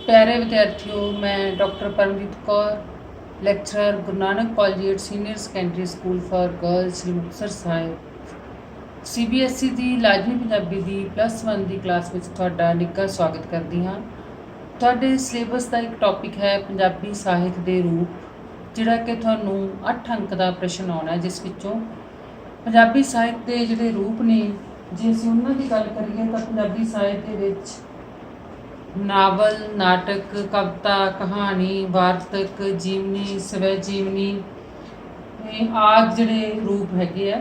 प्यारे विद्यार्थियों, मैं doctor Paramjit Kaur lecturer Guru Nanak college senior secondary school for girls Shri Muktsar Sahib CBSE ਦੀ ਲਾਜ਼ਮੀ ਪੰਜਾਬੀ ਦੀ +1 ਦੀ ਕਲਾਸ ਵਿੱਚ ਤੁਹਾਡਾ ਨਿੱਘਾ ਸਵਾਗਤ ਕਰਦੀ ਹਾਂ। ਤੁਹਾਡੇ ਸਿਲੇਬਸ ਦਾ ਇੱਕ ਟੌਪਿਕ ਹੈ ਪੰਜਾਬੀ ਸਾਹਿਤ ਦੇ ਰੂਪ, ਜਿਹੜਾ ਕਿ ਤੁਹਾਨੂੰ 8 ਅੰਕ ਦਾ ਪ੍ਰਸ਼ਨ ਆਉਣਾ ਹੈ, ਜਿਸ ਵਿੱਚੋਂ ਪੰਜਾਬੀ ਸਾਹਿਤ ਦੇ ਜਿਹੜੇ ਰੂਪ ਨੇ, ਜੇ ਅਸੀਂ ਉਹਨਾਂ ਦੀ ਗੱਲ ਕਰੀਏ ਤਾਂ ਪੰਜਾਬੀ ਸਾਹਿਤ ਦੇ ਵਿੱਚ ਨਾਵਲ, ਨਾਟਕ, ਕਵਿਤਾ, ਕਹਾਣੀ, ਵਾਰਤਕ, ਜੀਵਨੀ, ਸਵੈ ਜੀਵਨੀ ਆਦਿ ਜਿਹੜੇ ਰੂਪ ਹੈਗੇ ਆ।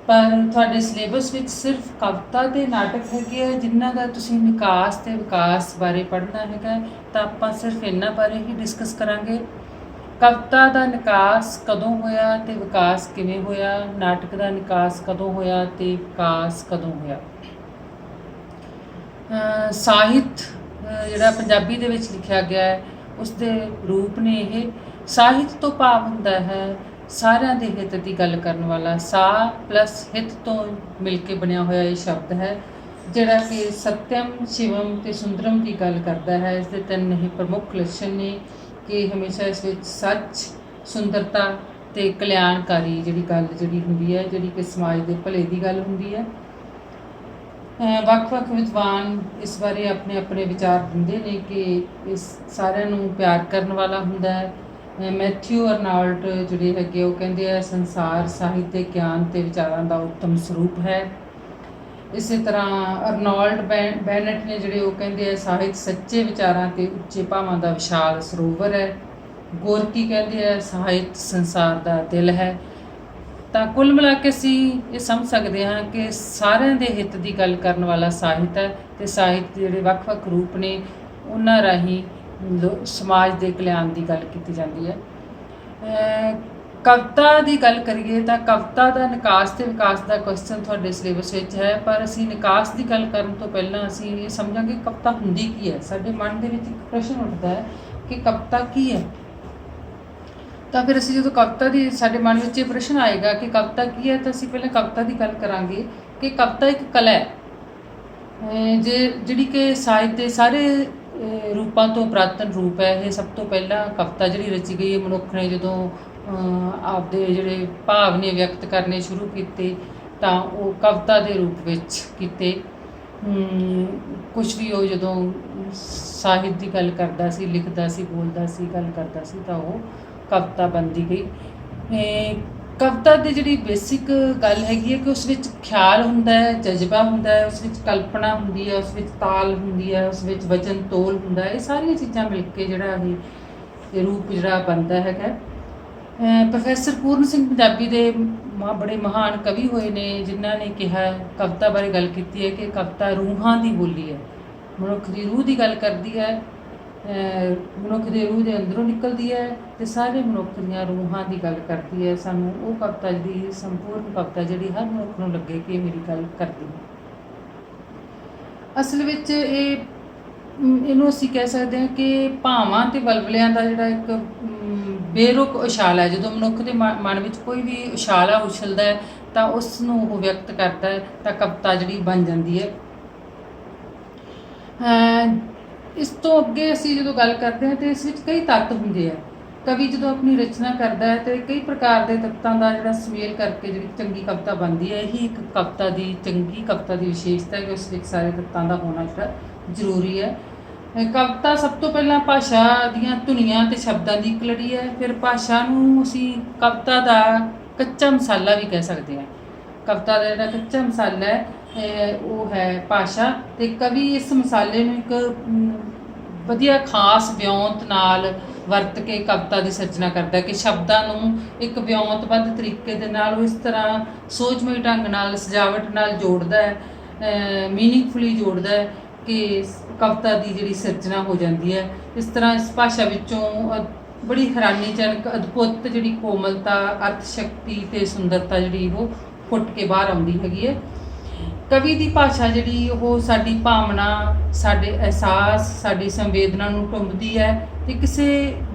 ਪਰ ਤੁਹਾਡੇ ਸਿਲੇਬਸ ਵਿੱਚ ਸਿਰਫ ਕਵਿਤਾ ਅਤੇ ਨਾਟਕ ਹੈਗੇ ਆ ਜਿਨ੍ਹਾਂ ਦਾ ਤੁਸੀਂ ਨਿਕਾਸ ਅਤੇ ਵਿਕਾਸ ਬਾਰੇ ਪੜ੍ਹਨਾ ਹੈਗਾ, ਤਾਂ ਆਪਾਂ ਸਿਰਫ ਇਹਨਾਂ ਬਾਰੇ ਹੀ ਡਿਸਕਸ ਕਰਾਂਗੇ। ਕਵਿਤਾ ਦਾ ਨਿਕਾਸ ਕਦੋਂ ਹੋਇਆ ਅਤੇ ਵਿਕਾਸ ਕਿਵੇਂ ਹੋਇਆ, ਨਾਟਕ ਦਾ ਨਿਕਾਸ ਕਦੋਂ ਹੋਇਆ ਅਤੇ ਵਿਕਾਸ ਕਦੋਂ ਹੋਇਆ। ਸਾਹਿਤ ਜਿਹੜਾ ਪੰਜਾਬੀ ਦੇ ਵਿੱਚ ਲਿਖਿਆ ਗਿਆ ਹੈ, ਉਸ ਦੇ ਰੂਪ ਨੇ ਇਹ। ਸਾਹਿਤ ਤੋਂ ਭਾਵ ਹੁੰਦਾ ਹੈ ਸਾਰਿਆਂ ਦੇ ਹਿੱਤ ਦੀ ਗੱਲ ਕਰਨ ਵਾਲਾ। ਸਾ ਪਲੱਸ ਹਿੱਤ ਤੋਂ ਮਿਲ ਕੇ ਬਣਿਆ ਹੋਇਆ ਇਹ ਸ਼ਬਦ ਹੈ, ਜਿਹੜਾ ਕਿ ਸਤਿਅਮ, ਸ਼ਿਵਮ ਅਤੇ ਸੁੰਦਰਮ ਦੀ ਗੱਲ ਕਰਦਾ ਹੈ। ਇਸ ਦੇ 3 ਇਹ ਪ੍ਰਮੁੱਖ ਲੱਛਣ ਨੇ ਕਿ ਹਮੇਸ਼ਾ ਇਸ ਵਿੱਚ ਸੱਚ, ਸੁੰਦਰਤਾ ਅਤੇ ਕਲਿਆਣਕਾਰੀ ਗੱਲ ਹੁੰਦੀ ਹੈ, ਜਿਹੜੀ ਕਿ ਸਮਾਜ ਦੇ ਭਲੇ ਦੀ ਗੱਲ ਹੁੰਦੀ ਹੈ। ਵੱਖ-ਵੱਖ ਵਿਦਵਾਨ ਇਸ ਬਾਰੇ ਆਪਣੇ ਆਪਣੇ ਵਿਚਾਰ ਦਿੰਦੇ ਨੇ ਕਿ ਇਸ ਸਾਰਿਆਂ ਨੂੰ ਪਿਆਰ ਕਰਨ ਵਾਲਾ ਹੁੰਦਾ ਹੈ। ਮੈਥਿਊ ਅਰਨਾਲਡ ਜਿਹੜੇ ਹੈਗੇ ਉਹ ਕਹਿੰਦੇ ਆ ਸੰਸਾਰ ਸਾਹਿਤ ਦੇ ਗਿਆਨ ਅਤੇ ਵਿਚਾਰਾਂ ਦਾ ਉੱਤਮ ਸਰੂਪ ਹੈ। ਇਸੇ ਤਰ੍ਹਾਂ ਅਰਨੋਲਡ ਬੈਨਟ ਨੇ ਜਿਹੜੇ ਉਹ ਕਹਿੰਦੇ ਆ ਸਾਹਿਤ ਸੱਚੇ ਵਿਚਾਰਾਂ ਅਤੇ ਉੱਚੇ ਭਾਵਾਂ ਦਾ ਵਿਸ਼ਾਲ ਸਰੋਵਰ ਹੈ। ਗੋਰਕੀ ਕਹਿੰਦੇ ਆ ਸਾਹਿਤ ਸੰਸਾਰ ਦਾ ਦਿਲ ਹੈ। ਤਾਂ ਕੁੱਲ ਮਿਲਾ ਕੇ ਅਸੀਂ ਇਹ ਸਮਝ ਸਕਦੇ ਹਾਂ ਕਿ ਸਾਰਿਆਂ ਦੇ ਹਿੱਤ ਦੀ ਗੱਲ ਕਰਨ ਵਾਲਾ ਸਾਹਿਤ ਹੈ, ਅਤੇ ਸਾਹਿਤ ਦੇ ਜਿਹੜੇ ਵੱਖ-ਵੱਖ ਰੂਪ ਨੇ ਉਹਨਾਂ ਰਾਹੀਂ ਸਮਾਜ ਦੇ ਕਲਿਆਣ ਦੀ ਗੱਲ ਕੀਤੀ ਜਾਂਦੀ ਹੈ। ਕਵਿਤਾ ਦੀ ਗੱਲ ਕਰੀਏ ਤਾਂ ਕਵਿਤਾ ਦਾ ਨਿਕਾਸ ਅਤੇ ਵਿਕਾਸ ਦਾ ਕੁਐਸਚਨ ਤੁਹਾਡੇ ਸਿਲੇਬਸ ਵਿੱਚ ਹੈ, ਪਰ ਅਸੀਂ ਨਿਕਾਸ ਦੀ ਗੱਲ ਕਰਨ ਤੋਂ ਪਹਿਲਾਂ ਅਸੀਂ ਇਹ ਸਮਝਾਂਗੇ ਕਵਿਤਾ ਹੁੰਦੀ ਕੀ ਹੈ। ਸਾਡੇ ਮਨ ਦੇ ਵਿੱਚ ਇੱਕ ਪ੍ਰਸ਼ਨ ਉੱਠਦਾ ਹੈ ਕਿ ਕਵਿਤਾ ਕੀ ਹੈ। ਤਾਂ ਫਿਰ ਅਸੀਂ ਜਦੋਂ ਕਵਿਤਾ ਦੀ ਸਾਡੇ ਮਨ ਵਿੱਚ ਇਹ ਪ੍ਰਸ਼ਨ ਆਏਗਾ ਕਿ ਕਵਿਤਾ ਕੀ ਹੈ, ਤਾਂ ਅਸੀਂ ਪਹਿਲਾਂ ਕਵਿਤਾ ਦੀ ਗੱਲ ਕਰਾਂਗੇ ਕਿ ਕਵਿਤਾ ਇੱਕ ਕਲਾ ਹੈ, ਜਿਹੜੀ ਕਿ ਸਾਹਿਤ ਦੇ ਸਾਰੇ ਰੂਪਾਂ ਤੋਂ ਪੁਰਾਤਨ ਰੂਪ ਹੈ। ਇਹ ਸਭ ਤੋਂ ਪਹਿਲਾਂ ਕਵਿਤਾ ਜਿਹੜੀ ਰਚੀ ਗਈ ਹੈ, ਮਨੁੱਖ ਨੇ ਜਦੋਂ ਆਪਦੇ ਜਿਹੜੇ ਭਾਵ ਨੇ ਵਿਅਕਤ ਕਰਨੇ ਸ਼ੁਰੂ ਕੀਤੇ ਤਾਂ ਉਹ ਕਵਿਤਾ ਦੇ ਰੂਪ ਵਿੱਚ ਕੀਤੇ। ਕੁਛ ਵੀ ਉਹ ਜਦੋਂ ਸਾਹਿਤ ਦੀ ਗੱਲ ਕਰਦਾ ਸੀ, ਲਿਖਦਾ ਸੀ, ਬੋਲਦਾ ਸੀ, ਗੱਲ ਕਰਦਾ ਸੀ, ਤਾਂ ਉਹ ਕਵਿਤਾ ਬਣਦੀ ਗਈ। ਕਵਿਤਾ ਦੀ ਜਿਹੜੀ ਬੇਸਿਕ ਗੱਲ ਹੈਗੀ ਹੈ ਕਿ ਉਸ ਵਿੱਚ ਖਿਆਲ ਹੁੰਦਾ ਹੈ, ਜਜ਼ਬਾ ਹੁੰਦਾ ਹੈ, ਉਸ ਵਿੱਚ ਕਲਪਨਾ ਹੁੰਦੀ ਹੈ, ਉਸ ਵਿੱਚ ਤਾਲ ਹੁੰਦੀ ਹੈ, ਉਸ ਵਿੱਚ ਵਜਨ ਤੋਲ ਹੁੰਦਾ ਹੈ। ਇਹ ਸਾਰੀਆਂ ਚੀਜ਼ਾਂ ਮਿਲ ਕੇ ਜਿਹੜਾ ਇਹ ਰੂਪ ਜਿਹੜਾ ਬਣਦਾ ਹੈਗਾ। ਪ੍ਰੋਫੈਸਰ ਪੂਰਨ ਸਿੰਘ ਪੰਜਾਬੀ ਦੇ ਬੜੇ ਮਹਾਨ ਕਵੀ ਹੋਏ ਨੇ, ਜਿਨ੍ਹਾਂ ਨੇ ਕਿਹਾ ਕਵਿਤਾ ਬਾਰੇ ਗੱਲ ਕੀਤੀ ਹੈ ਕਿ ਕਵਿਤਾ ਰੂਹਾਂ ਦੀ ਬੋਲੀ ਹੈ, ਮਨੁੱਖ ਦੀ ਰੂਹ ਦੀ ਗੱਲ ਕਰਦੀ ਹੈ, ਮਨੁੱਖ ਦੇ ਰੂਹ ਦੇ ਅੰਦਰੋਂ ਨਿਕਲਦੀ ਹੈ ਅਤੇ ਸਾਰੇ ਮਨੁੱਖ ਦੀਆਂ ਰੂਹਾਂ ਦੀ ਗੱਲ ਕਰਦੀ ਹੈ। ਸਾਨੂੰ ਉਹ ਕਵਿਤਾ ਜਿਹੜੀ ਸੰਪੂਰਨ ਕਵਿਤਾ ਜਿਹੜੀ ਹਰ ਮਨੁੱਖ ਨੂੰ ਲੱਗੇ ਕਿ ਮੇਰੀ ਗੱਲ ਕਰਦੀ ਹੈ। ਅਸਲ ਵਿੱਚ ਇਹਨੂੰ ਅਸੀਂ ਕਹਿ ਸਕਦੇ ਹਾਂ ਕਿ ਭਾਵਾਂ ਅਤੇ ਵਲਵਲਿਆਂ ਦਾ ਜਿਹੜਾ ਇੱਕ ਬੇਰੁਕ ਉਛਾਲ ਹੈ। ਜਦੋਂ ਮਨੁੱਖ ਦੇ ਮਨ ਵਿੱਚ ਕੋਈ ਵੀ ਉਛਾਲਾ ਉਛਲਦਾ ਹੈ ਤਾਂ ਉਸ ਨੂੰ ਉਹ ਵਿਅਕਤ ਕਰਦਾ ਹੈ, ਤਾਂ ਕਵਿਤਾ ਜਿਹੜੀ ਬਣ ਜਾਂਦੀ ਹੈ। ਇਸ ਤੋਂ ਅੱਗੇ ਅਸੀਂ ਜਦੋਂ ਗੱਲ ਕਰਦੇ ਹਾਂ ਤਾਂ ਇਸ ਵਿੱਚ ਕਈ ਤੱਤ ਹੁੰਦੇ ਆ। ਕਵੀ ਜਦੋਂ ਆਪਣੀ ਰਚਨਾ ਕਰਦਾ ਹੈ ਤਾਂ ਕਈ ਪ੍ਰਕਾਰ ਦੇ ਤੱਤਾਂ ਦਾ ਜਿਹੜਾ ਸੁਮੇਲ ਕਰਕੇ ਜਿਹੜੀ ਚੰਗੀ ਕਵਿਤਾ ਬਣਦੀ ਹੈ। ਇਹੀ ਇੱਕ ਕਵਿਤਾ ਦੀ ਚੰਗੀ ਕਵਿਤਾ ਦੀ ਵਿਸ਼ੇਸ਼ਤਾ ਹੈ ਕਿ ਉਸ ਵਿੱਚ ਸਾਰੇ ਤੱਤਾਂ ਦਾ ਹੋਣਾ ਜਿਹੜਾ ਜ਼ਰੂਰੀ ਹੈ। ਕਵਿਤਾ ਸਭ ਤੋਂ ਪਹਿਲਾਂ ਭਾਸ਼ਾ ਦੀਆਂ ਧੁਨੀਆਂ ਅਤੇ ਸ਼ਬਦਾਂ ਦੀ ਇੱਕ ਲੜੀ ਹੈ। ਫਿਰ ਭਾਸ਼ਾ ਨੂੰ ਅਸੀਂ ਕਵਿਤਾ ਦਾ ਕੱਚਾ ਮਸਾਲਾ ਵੀ ਕਹਿ ਸਕਦੇ ਹਾਂ। ਕਵਿਤਾ ਦਾ ਜਿਹੜਾ ਕੱਚਾ ਮਸਾਲਾ ਹੈ ਉਹ ਹੈ ਭਾਸ਼ਾ, ਅਤੇ ਕਵੀ ਇਸ ਮਸਾਲੇ ਨੂੰ ਇੱਕ ਵਧੀਆ ਖਾਸ ਵਿਉਂਤ ਨਾਲ ਵਰਤ ਕੇ ਕਵਿਤਾ ਦੀ ਸਿਰਜਣਾ ਕਰਦਾ ਕਿ ਸ਼ਬਦਾਂ ਨੂੰ ਇੱਕ ਵਿਉਂਤਬੱਧ ਤਰੀਕੇ ਦੇ ਨਾਲ ਉਹ ਇਸ ਤਰ੍ਹਾਂ ਸੋਚਮਈ ਢੰਗ ਨਾਲ, ਸਜਾਵਟ ਨਾਲ ਜੋੜਦਾ ਹੈ, ਮੀਨਿੰਗਫੁਲੀ ਜੋੜਦਾ ਹੈ ਕਿ ਕਵਿਤਾ ਦੀ ਜਿਹੜੀ ਸਿਰਜਣਾ ਹੋ ਜਾਂਦੀ ਹੈ। ਇਸ ਤਰ੍ਹਾਂ ਇਸ ਭਾਸ਼ਾ ਵਿੱਚੋਂ ਬੜੀ ਹੈਰਾਨੀਜਨਕ, ਅਦਭੁਤ ਜਿਹੜੀ ਕੋਮਲਤਾ, ਅਰਥ ਸ਼ਕਤੀ ਅਤੇ ਸੁੰਦਰਤਾ ਜਿਹੜੀ ਉਹ ਫੁੱਟ ਕੇ ਬਾਹਰ ਆਉਂਦੀ ਹੈਗੀ ਹੈ। ਕਵੀ ਦੀ ਭਾਸ਼ਾ ਜਿਹੜੀ ਉਹ ਸਾਡੀ ਭਾਵਨਾ, ਸਾਡੇ ਅਹਿਸਾਸ, ਸਾਡੀ ਸੰਵੇਦਨਾ ਨੂੰ ਟੁੰਬਦੀ ਹੈ ਅਤੇ ਕਿਸੇ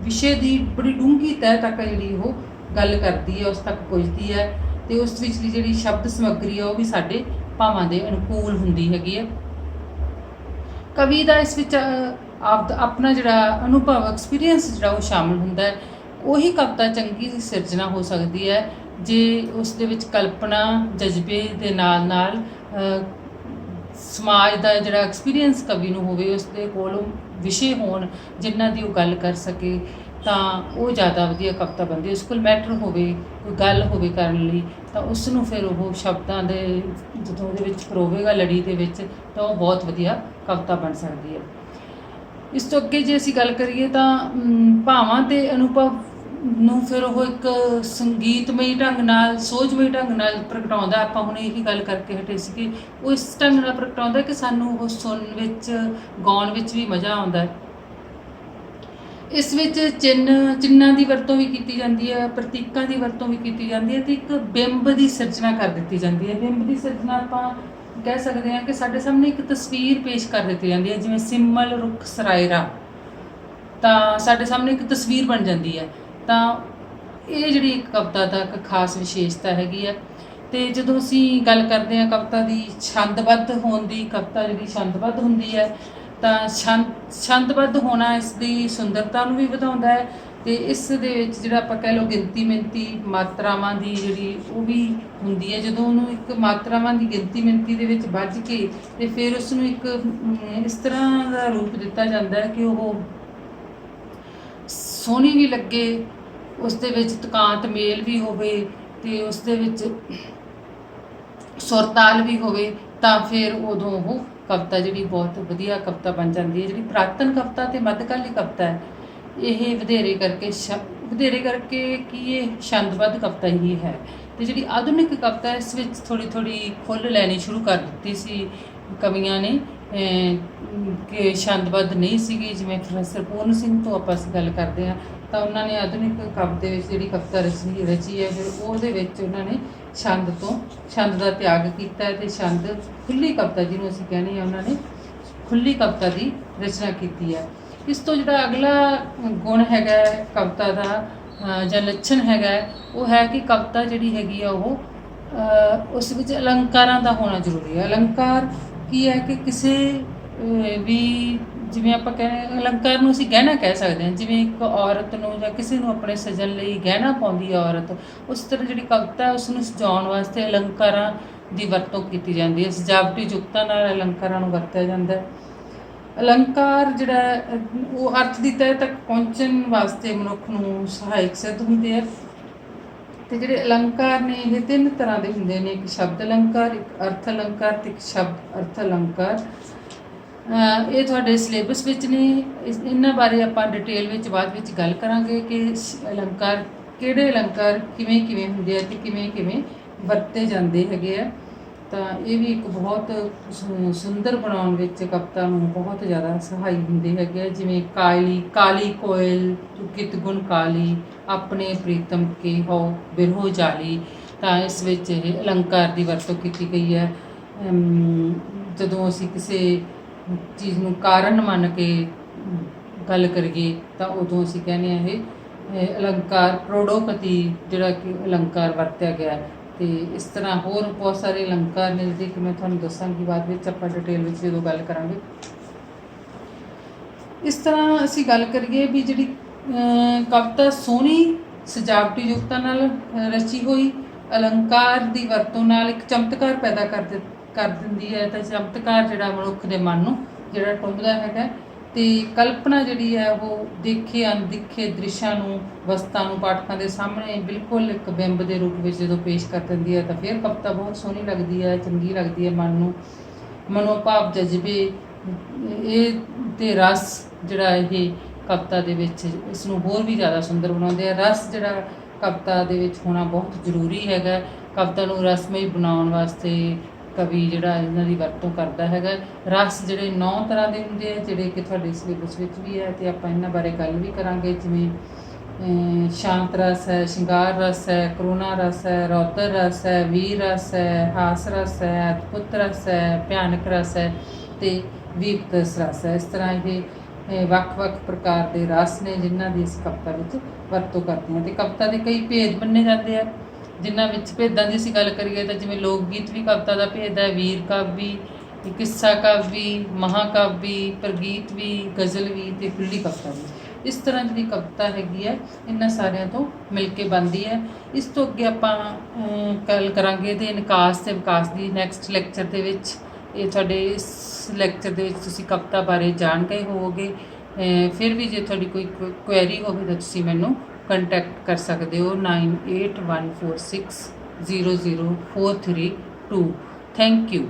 ਵਿਸ਼ੇ ਦੀ ਬੜੀ ਡੂੰਘੀ ਤਹਿ ਤੱਕ ਜਿਹੜੀ ਉਹ ਗੱਲ ਕਰਦੀ ਹੈ, ਉਸ ਤੱਕ ਪੁੱਜਦੀ ਹੈ, ਅਤੇ ਉਸ ਵਿਚਲੀ ਜਿਹੜੀ ਸ਼ਬਦ ਸਮੱਗਰੀ ਹੈ ਉਹ ਵੀ ਸਾਡੇ ਭਾਵਾਂ ਦੇ ਅਨੁਕੂਲ ਹੁੰਦੀ ਹੈਗੀ ਹੈ। ਕਵੀ ਦਾ ਇਸ ਵਿੱਚ ਆਪਣਾ ਜਿਹੜਾ ਅਨੁਭਵ ਐਕਸਪੀਰੀਅੰਸ ਜਿਹੜਾ ਉਹ ਸ਼ਾਮਲ ਹੁੰਦਾ ਹੈ। ਉਹੀ ਕਵਿਤਾ ਚੰਗੀ ਸਿਰਜਣਾ ਹੋ ਸਕਦੀ ਹੈ ਜੇ ਉਸ ਦੇ ਵਿੱਚ ਕਲਪਨਾ ਜਜ਼ਬੇ ਦੇ ਨਾਲ ਨਾਲ ਸਮਾਜ ਦਾ ਜਿਹੜਾ ਐਕਸਪੀਰੀਅੰਸ ਕਵੀ ਨੂੰ ਹੋਵੇ, ਉਸ ਦੇ ਕੋਲ ਵਿਸ਼ੇ ਹੋਣ ਜਿਨ੍ਹਾਂ ਦੀ ਉਹ ਗੱਲ ਕਰ ਸਕੇ, ਤਾਂ ਉਹ ਜ਼ਿਆਦਾ ਵਧੀਆ ਕਵਿਤਾ ਬਣਦੀ। ਉਸ ਕੋਲ ਮੈਟਰ ਹੋਵੇ, ਕੋਈ ਗੱਲ ਹੋਵੇ ਕਰਨ ਲਈ, ਤਾਂ ਉਸ ਨੂੰ ਫਿਰ ਉਹ ਸ਼ਬਦਾਂ ਦੇ ਜਦੋਂ ਉਹਦੇ ਵਿੱਚ ਪਰੋਵੇਗਾ ਲੜੀ ਦੇ ਵਿੱਚ, ਤਾਂ ਉਹ ਬਹੁਤ ਵਧੀਆ ਕਵਿਤਾ ਬਣ ਸਕਦੀ ਹੈ। ਇਸ ਤੋਂ ਅੱਗੇ ਜੇ ਅਸੀਂ ਗੱਲ ਕਰੀਏ ਤਾਂ ਭਾਵਾਂ ਅਤੇ ਅਨੁਭਵ ਨੂੰ ਫਿਰ ਉਹ ਇੱਕ ਸੰਗੀਤਮਈ ਢੰਗ ਨਾਲ, ਸੋਝਮਈ ਢੰਗ ਨਾਲ ਪ੍ਰਗਟਾਉਂਦਾ। ਆਪਾਂ ਹੁਣ ਇਹੀ ਗੱਲ ਕਰਕੇ ਹਟੇ ਸੀ ਕਿ ਉਹ ਇਸ ਢੰਗ ਨਾਲ ਪ੍ਰਗਟਾਉਂਦਾ ਕਿ ਸਾਨੂੰ ਉਹ ਸੁਣਨ ਵਿੱਚ, ਗਾਉਣ ਵਿੱਚ ਵੀ ਮਜ਼ਾ ਆਉਂਦਾ। ਇਸ ਵਿੱਚ ਚਿੰਨ੍ਹਾਂ ਦੀ ਵਰਤੋਂ ਵੀ ਕੀਤੀ ਜਾਂਦੀ ਹੈ, ਪ੍ਰਤੀਕਾਂ ਦੀ ਵਰਤੋਂ ਵੀ ਕੀਤੀ ਜਾਂਦੀ ਹੈ, ਅਤੇ ਇੱਕ ਬਿੰਬ ਦੀ ਸਿਰਜਣਾ ਕਰ ਦਿੱਤੀ ਜਾਂਦੀ ਹੈ। ਬਿੰਬ ਦੀ ਸਿਰਜਣਾ ਆਪਾਂ ਕਹਿ ਸਕਦੇ ਹਾਂ ਕਿ ਸਾਡੇ ਸਾਹਮਣੇ ਇੱਕ ਤਸਵੀਰ ਪੇਸ਼ ਕਰ ਦਿੱਤੀ ਜਾਂਦੀ ਹੈ, ਜਿਵੇਂ ਸਿਮਲ ਰੁੱਖ ਸਰਾਇਰਾ, ਤਾਂ ਸਾਡੇ ਸਾਹਮਣੇ ਇੱਕ ਤਸਵੀਰ ਬਣ ਜਾਂਦੀ ਹੈ। ਤਾਂ ਇਹ ਜਿਹੜੀ ਇੱਕ ਕਵਿਤਾ ਦਾ ਇੱਕ ਖਾਸ ਵਿਸ਼ੇਸ਼ਤਾ ਹੈਗੀ ਹੈ। ਅਤੇ ਜਦੋਂ ਅਸੀਂ ਗੱਲ ਕਰਦੇ ਹਾਂ ਕਵਿਤਾ ਦੀ ਛੰਦਬੱਧ ਹੋਣ ਦੀ, ਕਵਿਤਾ ਜਿਹੜੀ ਛੰਦਬੱਧ ਹੁੰਦੀ ਹੈ, ਤਾਂ ਛੰਦਬੱਧ ਹੋਣਾ ਇਸ ਦੀ ਸੁੰਦਰਤਾ ਨੂੰ ਵੀ ਵਧਾਉਂਦਾ ਹੈ, ਅਤੇ ਇਸ ਦੇ ਵਿੱਚ ਜਿਹੜਾ ਆਪਾਂ ਕਹਿ ਲਓ ਗਿਣਤੀ ਮਿਣਤੀ ਮਾਤਰਾਵਾਂ ਦੀ ਜਿਹੜੀ ਉਹ ਵੀ ਹੁੰਦੀ ਹੈ। ਜਦੋਂ ਉਹਨੂੰ ਇੱਕ ਮਾਤਰਾਵਾਂ ਦੀ ਗਿਣਤੀ ਮਿਣਤੀ ਦੇ ਵਿੱਚ ਬੱਝ ਕੇ ਅਤੇ ਫਿਰ ਉਸ ਨੂੰ ਇੱਕ ਇਸ ਤਰ੍ਹਾਂ ਦਾ ਰੂਪ ਦਿੱਤਾ ਜਾਂਦਾ ਹੈ ਕਿ ਉਹ ਸੋਹਣੀ ਵੀ ਲੱਗੇ, ਉਸ ਦੇ ਵਿੱਚ ਤੁਕਾਂਤ ਮੇਲ ਵੀ ਹੋਵੇ, ਅਤੇ ਉਸ ਦੇ ਵਿੱਚ ਸੁਰਤਾਲ ਵੀ ਹੋਵੇ, ਤਾਂ ਫਿਰ ਉਦੋਂ ਉਹ ਕਵਿਤਾ ਜਿਹੜੀ ਬਹੁਤ ਵਧੀਆ ਕਵਿਤਾ ਬਣ ਜਾਂਦੀ ਹੈ। ਜਿਹੜੀ ਪੁਰਾਤਨ ਕਵਿਤਾ ਅਤੇ ਮੱਧਕਾਲੀ ਕਵਿਤਾ ਹੈ, ਇਹ ਵਧੇਰੇ ਕਰਕੇ ਕੀ ਇਹ ਛੰਦਬੱਧ ਕਵਿਤਾ ਹੀ ਹੈ। ਅਤੇ ਜਿਹੜੀ ਆਧੁਨਿਕ ਕਵਿਤਾ, ਇਸ ਵਿੱਚ ਥੋੜ੍ਹੀ ਖੁੱਲ੍ਹ ਲੈਣੀ ਸ਼ੁਰੂ ਕਰ ਦਿੱਤੀ ਸੀ ਕਵੀਆਂ ਨੇ ਕਿ ਛੰਦਬੱਧ ਨਹੀਂ ਸੀਗੀ। ਜਿਵੇਂ ਪ੍ਰੋਫੈਸਰ ਪੂਰਨ ਸਿੰਘ ਤੋਂ ਆਪਾਂ ਅਸੀਂ ਗੱਲ ਕਰਦੇ ਹਾਂ, ਤਾਂ ਉਹਨਾਂ ਨੇ ਆਧੁਨਿਕ ਕਵਿਤਾ ਵਿੱਚ ਜਿਹੜੀ ਕਵਿਤਾ ਰਚੀ ਹੈ, ਫਿਰ ਉਹਦੇ ਵਿੱਚ ਉਹਨਾਂ ਨੇ ਛੰਦ ਦਾ ਤਿਆਗ ਕੀਤਾ ਅਤੇ ਖੁੱਲ੍ਹੀ ਕਵਿਤਾ ਜਿਹਨੂੰ ਅਸੀਂ ਕਹਿੰਦੇ ਹਾਂ, ਉਹਨਾਂ ਨੇ ਖੁੱਲ੍ਹੀ ਕਵਿਤਾ ਦੀ ਰਚਨਾ ਕੀਤੀ ਹੈ। ਇਸ ਤੋਂ ਜਿਹੜਾ ਅਗਲਾ ਗੁਣ ਹੈਗਾ ਕਵਿਤਾ ਦਾ ਜਾਂ ਲੱਛਣ ਹੈਗਾ, ਉਹ ਹੈ ਕਿ ਕਵਿਤਾ ਜਿਹੜੀ ਹੈਗੀ ਆ ਉਹ ਉਸ ਵਿੱਚ ਅਲੰਕਾਰਾਂ ਦਾ ਹੋਣਾ ਜ਼ਰੂਰੀ ਹੈ। ਅਲੰਕਾਰ ਕੀ ਹੈ ਕਿ ਕਿਸੇ ਵੀ, ਜਿਵੇਂ ਆਪਾਂ ਕਹਿੰਦੇ ਅਲੰਕਾਰ ਨੂੰ ਅਸੀਂ ਗਹਿਣਾ ਕਹਿ ਸਕਦੇ ਹਾਂ। ਜਿਵੇਂ ਇੱਕ ਔਰਤ ਨੂੰ ਜਾਂ ਕਿਸੇ ਨੂੰ ਆਪਣੇ ਸਜਣ ਲਈ ਗਹਿਣਾ ਪਾਉਂਦੀ ਹੈ ਔਰਤ, ਉਸ ਤਰ੍ਹਾਂ ਜਿਹੜੀ ਕਵਿਤਾ ਉਸ ਨੂੰ ਸਜਾਉਣ ਵਾਸਤੇ ਅਲੰਕਾਰਾਂ ਦੀ ਵਰਤੋਂ ਕੀਤੀ ਜਾਂਦੀ ਹੈ। ਸਜਾਵਟੀ ਜੁਗਤਾਂ ਨਾਲ ਅਲੰਕਾਰਾਂ ਨੂੰ ਵਰਤਿਆ ਜਾਂਦਾ ਹੈ। ਅਲੰਕਾਰ ਜਿਹੜਾ ਉਹ ਅਰਥ ਦੀ ਤਹਿ ਤੱਕ ਪਹੁੰਚਣ ਵਾਸਤੇ ਮਨੁੱਖ ਨੂੰ ਸਹਾਇਕ ਸਿੱਧ ਹੁੰਦੇ ਆ। ਅਤੇ ਜਿਹੜੇ ਅਲੰਕਾਰ ਨੇ ਇਹ 3 ਤਰ੍ਹਾਂ ਦੇ ਹੁੰਦੇ ਨੇ, ਇੱਕ ਸ਼ਬਦ ਅਲੰਕਾਰ, ਇੱਕ ਅਰਥ ਅਲੰਕਾਰ ਅਤੇ ਇੱਕ ਸ਼ਬਦ ਅਰਥ ਅਲੰਕਾਰ। ਇਹ ਤੁਹਾਡੇ ਸਿਲੇਬਸ ਵਿੱਚ ਨੇ। ਇਹਨਾਂ ਬਾਰੇ ਆਪਾਂ ਡਿਟੇਲ ਵਿੱਚ ਬਾਅਦ ਵਿੱਚ ਗੱਲ ਕਰਾਂਗੇ ਕਿ ਅਲੰਕਾਰ, ਕਿਹੜੇ ਅਲੰਕਾਰ ਕਿਵੇਂ ਹੁੰਦੇ ਆ ਅਤੇ ਕਿਵੇਂ ਵਰਤੇ ਜਾਂਦੇ ਹੈਗੇ ਆ। ਤਾਂ ਇਹ ਵੀ ਇੱਕ ਬਹੁਤ ਸੁੰਦਰ ਬਣਾਉਣ ਵਿੱਚ ਕਵਿਤਾ ਨੂੰ ਬਹੁਤ ਜ਼ਿਆਦਾ ਸਹਾਈ ਹੁੰਦੇ ਹੈਗੇ ਆ। ਜਿਵੇਂ ਕਾਲੀ ਕੋਇਲ ਕਿਤ ਗੁਣ ਕਾਲੀ, ਆਪਣੇ ਪ੍ਰੀਤਮ ਕੇ ਹੋ ਬਿਰਹੋ ਜਾਲੀ, ਤਾਂ ਇਸ ਵਿੱਚ ਇਹ ਅਲੰਕਾਰ ਦੀ ਵਰਤੋਂ ਕੀਤੀ ਗਈ ਹੈ। ਜਦੋਂ ਅਸੀਂ ਕਿਸੇ ਚੀਜ਼ ਨੂੰ ਕਾਰਨ ਮੰਨ ਕੇ ਗੱਲ ਕਰੀਏ ਤਾਂ ਉਦੋਂ ਅਸੀਂ ਕਹਿੰਦੇ ਹਾਂ ਇਹ ਅਲੰਕਾਰ ਪ੍ਰੋੜੋਪਤੀ ਜਿਹੜਾ ਕਿ ਅਲੰਕਾਰ ਵਰਤਿਆ ਗਿਆ। ਅਤੇ ਇਸ ਤਰ੍ਹਾਂ ਹੋਰ ਬਹੁਤ ਸਾਰੇ ਅਲੰਕਾਰ ਨੇ ਜਿਹੜੇ ਕਿ ਮੈਂ ਤੁਹਾਨੂੰ ਦੱਸਾਂਗੀ ਬਾਅਦ ਵਿੱਚ, ਆਪਾਂ ਡਿਟੇਲ ਵਿੱਚ ਜਦੋਂ ਗੱਲ ਕਰਾਂਗੇ। ਇਸ ਤਰ੍ਹਾਂ ਅਸੀਂ ਗੱਲ ਕਰੀਏ ਵੀ ਜਿਹੜੀ ਕਵਿਤਾ ਸੋਹਣੀ ਸਜਾਵਟੀ ਯੁਕਤਾਂ ਨਾਲ ਰਚੀ ਹੋਈ ਅਲੰਕਾਰ ਦੀ ਵਰਤੋਂ ਨਾਲ ਇੱਕ ਚਮਤਕਾਰ ਪੈਦਾ ਕਰ ਦਿੰਦੀ ਹੈ। ਤਾਂ ਚਮਤਕਾਰ ਜਿਹੜਾ ਮਨੁੱਖ ਦੇ ਮਨ ਨੂੰ ਜਿਹੜਾ ਟੁੰਬਦਾ ਹੈਗਾ, ਅਤੇ ਕਲਪਨਾ ਜਿਹੜੀ ਹੈ ਉਹ ਦੇਖੇ ਅਣਦਿਖੇ ਦ੍ਰਿਸ਼ਾਂ ਨੂੰ, ਵਸਤਾਂ ਨੂੰ ਪਾਠਕਾਂ ਦੇ ਸਾਹਮਣੇ ਬਿਲਕੁਲ ਇੱਕ ਬਿੰਬ ਦੇ ਰੂਪ ਵਿੱਚ ਜਦੋਂ ਪੇਸ਼ ਕਰ ਦਿੰਦੀ ਹੈ, ਤਾਂ ਫਿਰ ਕਵਿਤਾ ਬਹੁਤ ਸੋਹਣੀ ਲੱਗਦੀ ਹੈ, ਚੰਗੀ ਲੱਗਦੀ ਹੈ ਮਨ ਨੂੰ। ਮਨੋਭਾਵ, ਜਜ਼ਬੇ ਇਹ ਅਤੇ ਰਸ ਜਿਹੜਾ ਇਹ ਕਵਿਤਾ ਦੇ ਵਿੱਚ ਇਸ ਨੂੰ ਹੋਰ ਵੀ ਜ਼ਿਆਦਾ ਸੁੰਦਰ ਬਣਾਉਂਦੇ ਆ। ਰਸ ਜਿਹੜਾ ਕਵਿਤਾ ਦੇ ਵਿੱਚ ਹੋਣਾ ਬਹੁਤ ਜ਼ਰੂਰੀ ਹੈਗਾ। ਕਵਿਤਾ ਨੂੰ ਰਸਮਈ ਬਣਾਉਣ ਵਾਸਤੇ ਕਵੀ ਜਿਹੜਾ ਇਹਨਾਂ ਦੀ ਵਰਤੋਂ ਕਰਦਾ ਹੈਗਾ। ਰਸ ਜਿਹੜੇ 9 ਤਰ੍ਹਾਂ ਦੇ ਹੁੰਦੇ ਆ, ਜਿਹੜੇ ਕਿ ਤੁਹਾਡੇ ਸਿਲੇਬਸ ਵਿੱਚ ਵੀ ਹੈ, ਅਤੇ ਆਪਾਂ ਇਹਨਾਂ ਬਾਰੇ ਗੱਲ ਵੀ ਕਰਾਂਗੇ। ਜਿਵੇਂ ਸ਼ਾਂਤ ਰਸ ਹੈ, ਸ਼ਿੰਗਾਰ ਰਸ ਹੈ, ਕਰੁਣਾ ਰਸ ਹੈ, ਰੌਦਰ ਰਸ ਹੈ, ਵੀਰ ਰਸ ਹੈ, ਹਾਸ ਰਸ ਹੈ, ਅਦਭੁਤ ਰਸ ਹੈ, ਭਿਆਨਕ ਰਸ ਹੈ, ਅਤੇ ਵੀਪਤਸ ਰਸ ਹੈ। ਇਸ ਤਰ੍ਹਾਂ ਇਹ ਵੱਖ-ਵੱਖ ਪ੍ਰਕਾਰ ਦੇ ਰਸ ਨੇ ਜਿਨ੍ਹਾਂ ਦੀ ਇਸ ਕਵਿਤਾ ਵਿੱਚ ਵਰਤੋਂ ਕਰਦੇ ਹਾਂ। ਅਤੇ ਕਵਿਤਾ ਦੇ ਕਈ ਭੇਦ ਮੰਨੇ ਜਾਂਦੇ ਆ, ਜਿਨ੍ਹਾਂ ਵਿੱਚ ਭੇਦਾਂ ਦੀ ਅਸੀਂ ਗੱਲ ਕਰੀਏ ਤਾਂ ਜਿਵੇਂ ਲੋਕ ਗੀਤ ਵੀ ਕਵਿਤਾ ਦਾ ਭੇਦ ਹੈ, ਵੀਰ ਕਾਵਿ ਵੀ, ਤੇ ਕਿੱਸਾ ਕਾਵਿ, ਮਹਾਕਾਵਿ, ਪ੍ਰਗੀਤ ਵੀ, ਗਜ਼ਲ ਵੀ ਤੇ ਖੁੱਲੀ ਕਵਿਤਾ ਵੀ। ਇਸ ਤਰ੍ਹਾਂ ਜਿਹੜੀ ਕਵਿਤਾ ਹੈਗੀ ਹੈ ਇਹਨਾਂ ਸਾਰਿਆਂ ਤੋਂ ਮਿਲ ਕੇ ਬਣਦੀ ਹੈ। ਇਸ ਤੋਂ ਅੱਗੇ ਆਪਾਂ ਗੱਲ ਕਰਾਂਗੇ ਇਹਦੇ ਨਿਕਾਸ ਤੇ ਵਿਕਾਸ ਦੀ ਨੈਕਸਟ ਲੈਕਚਰ ਦੇ ਵਿੱਚ। ਇਹ ਤੁਹਾਡੇ ਇਸ ਲੈਕਚਰ ਦੇ ਵਿੱਚ ਤੁਸੀਂ ਕਵਿਤਾ ਬਾਰੇ ਜਾਣ ਗਏ ਹੋਵੋਗੇ। ਫਿਰ ਵੀ ਜੇ ਤੁਹਾਡੀ ਕੋਈ ਕੁਐਰੀ ਹੋਵੇ ਤਾਂ ਤੁਸੀਂ ਮੈਨੂੰ ਕੰਟੈਕਟ ਕਰ ਸਕਦੇ ਹੋ 9814600432। Thank you.